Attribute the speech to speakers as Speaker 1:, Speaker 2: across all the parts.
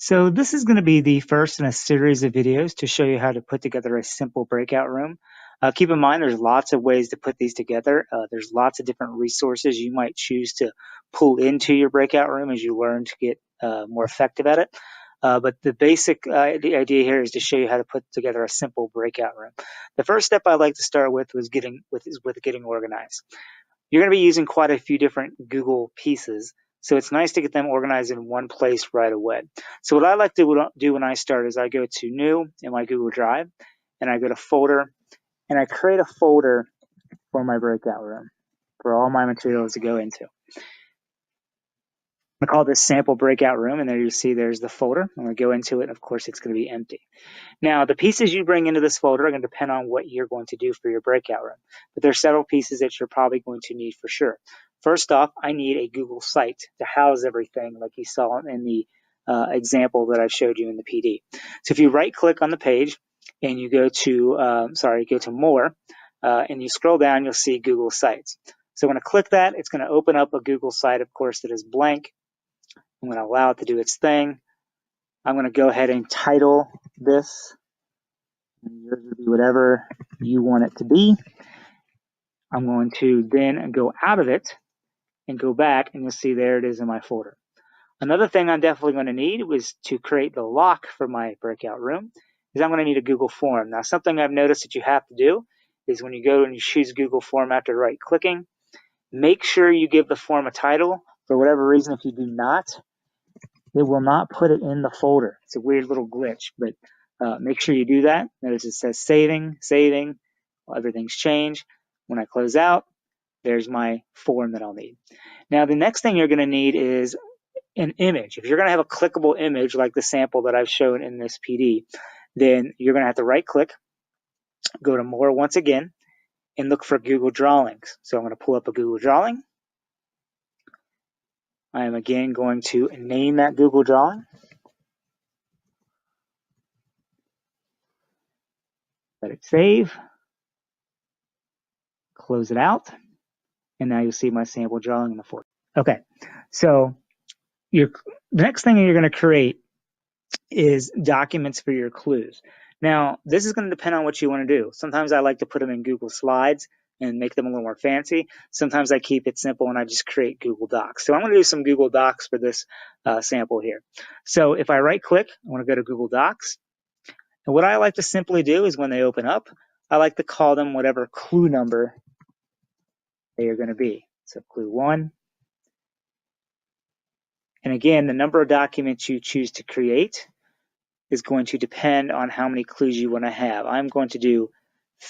Speaker 1: So this is going to be the first in a series of videos to show you how to put together a simple breakout room. Keep in mind there's lots of ways to put these together. There's lots of different resources you might choose to pull into your breakout room as you learn to get more effective at it. But the basic idea here is to show you how to put together a simple breakout room. The first step I like to start with is getting organized. You're going to be using quite a few different Google pieces, so it's nice to get them organized in one place right away. So what I like to do when I start is I go to New in my Google Drive, and I go to Folder, and I create a folder for my breakout room for all my materials to go into. I'm going to call this Sample Breakout Room, and there you see there's the folder. I'm going to go into it, and of course it's going to be empty. Now, the pieces you bring into this folder are going to depend on what you're going to do for your breakout room, but there are several pieces that you're probably going to need for sure. First off, I need a Google site to house everything like you saw in the example that I showed you in the PD. So if you right-click on the page and you go to More, and you scroll down, you'll see Google Sites. So I'm going to click that. It's going to open up a Google site, of course, that is blank. I'm going to allow it to do its thing. I'm going to go ahead and title this. Yours will be whatever you want it to be. I'm going to then go out of it and go back, and you'll see there it is in my folder. Another thing I'm definitely going to need was to create the lock for my breakout room is I'm going to need a Google form. Now, something I've noticed that you have to do is when you go and you choose Google form after right-clicking, make sure you give the form a title. For whatever reason, if you do not, it will not put it in the folder. It's a weird little glitch, but make sure you do that. Notice it says saving, everything's changed. When I close out, there's my form that I'll need. Now, the next thing you're going to need is an image. If you're going to have a clickable image like the sample that I've shown in this PD, then you're going to have to right-click, go to More once again, and look for Google Drawings. So I'm going to pull up a Google Drawing. I am again going to name that Google Drawing. Let it save. Close it out. And now you'll see my sample drawing in the folder. Okay, so the next thing you're going to create is documents for your clues. Now, this is going to depend on what you want to do. Sometimes I like to put them in Google Slides and make them a little more fancy. Sometimes I keep it simple and I just create Google Docs. So I'm going to do some Google Docs for this sample here. So if I right-click, I want to go to Google Docs. And what I like to simply do is when they open up, I like to call them whatever clue number they are going to be. So clue 1. And again, the number of documents you choose to create is going to depend on how many clues you want to have. I'm going to do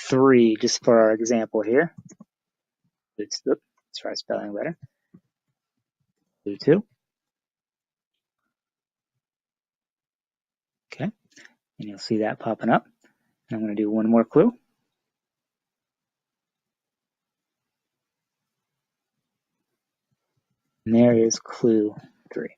Speaker 1: 3 just for our example here. Let's try spelling better. Clue 2. Okay, and you'll see that popping up. And I'm going to do one more clue. And there is clue 3.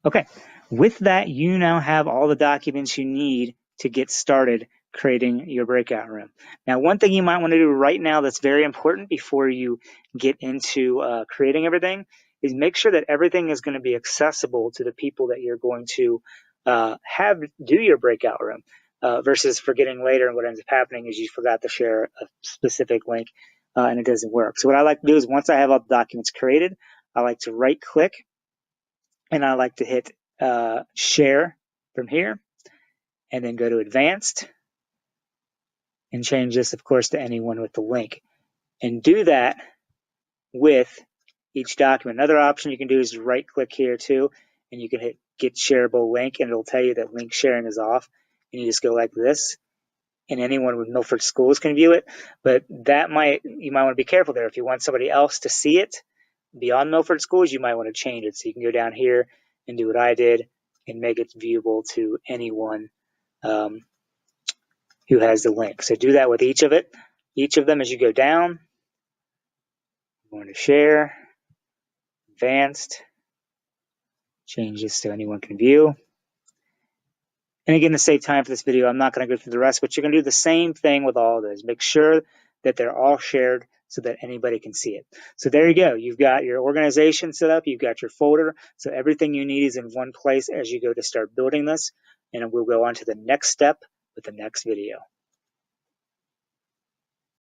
Speaker 1: Okay, with that, you now have all the documents you need to get started creating your breakout room. Now, one thing you might want to do right now that's very important before you get into creating everything is make sure that everything is going to be accessible to the people that you're going to have do your breakout room versus forgetting later, and what ends up happening is you forgot to share a specific link and it doesn't work. So what I like to do is once I have all the documents created, I like to right-click and I like to hit share from here and then go to advanced and change this, of course, to anyone with the link. And do that with each document. Another option you can do is right click here too, and you can hit get shareable link, and it'll tell you that link sharing is off. And you just go like this, and anyone with Milford Schools can view it. But you might want to be careful there. If you want somebody else to see it beyond Milford Schools, you might want to change it. So you can go down here and do what I did and make it viewable to anyone who has the link. So do that with each of them as you go down. I'm going to share, advanced, change this so anyone can view. And again, to save time for this video, I'm not going to go through the rest, but you're going to do the same thing with all of those. Make sure that they're all shared so that anybody can see it. So there you go. You've got your organization set up. You've got your folder. So everything you need is in one place as you go to start building this. And we'll go on to the next step with the next video.